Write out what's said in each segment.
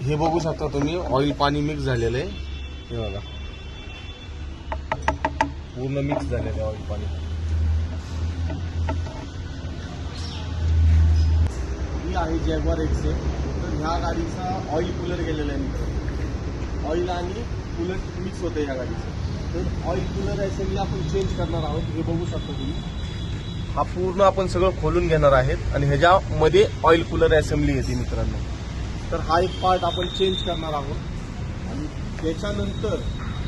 हे बघू शकता तुम्ही, ऑइल पाणी मिक्स झालेलं आहे. हे बघा, पूर्ण मिक्स झालेलं आहे ऑइल पाणी. ही आहे जॅग्वार एक्सेल. तर ह्या गाडीचा ऑइल कूलर गेलेला आहे मित्रांनो. ऑइल आणि कूलर मिक्स होतं ह्या गाडीचं. तर ऑइल कूलर असेंबली आपण चेंज करणार आहोत. हे बघू शकता तुम्ही, हा पूर्ण आपण सगळं खोलून घेणार आहेत आणि ह्याच्यामध्ये ऑइल कूलर असेंबली येते मित्रांनो. तर हा एक पार्ट आपण चेंज करणार आहोत आणि त्याच्यानंतर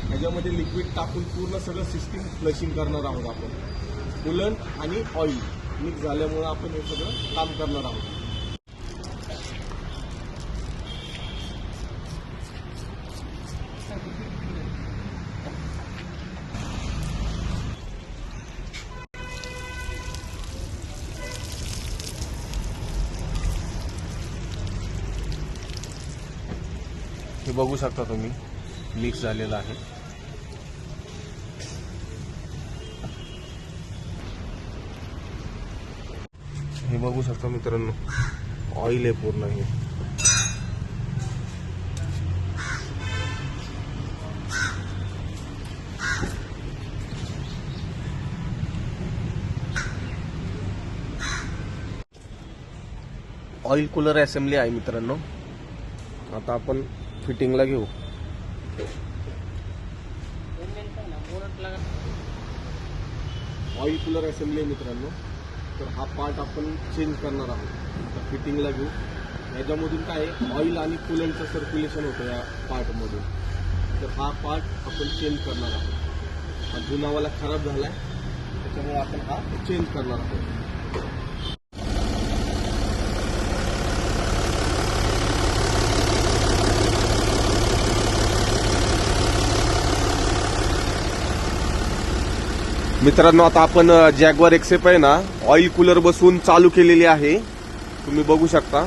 ह्याच्यामध्ये लिक्विड टाकून पूर्ण सगळं सिस्टीम फ्लशिंग करणार आहोत आपण. कूलंट आणि ऑइल मिक्स झाल्यामुळे आपण हे सगळं काम करणार आहोत. हे बघू शकता तुम्ही, मिक्स झालेलं आहे. हे बघू शकता मित्रांनो, ऑइल आहे पूर्ण. हे ऑइल कूलर असेंबली आहे मित्रांनो. आता आपण फिटिंगला घेऊ. ऑइल कूलर असेंबली आहे मित्रांनो. तर हा पार्ट आपण चेंज करणार आहोत. आता फिटिंगला घेऊ. याच्यामधून काय आहे, ऑइल आणि कूलंटचं सर्क्युलेशन होतं या पार्टमधून. तर हा पार्ट आपण चेंज करणार आहोत. हा जुनावाला खराब झाला आहे, त्याच्यामुळे आपण हा चेंज करणार आहोत. मित्रांनो, आता आपण जॅग्वार एक्सेप आहे ना, ऑइल कूलर बसवून चालू केलेली आहे. तुम्ही बघू शकता.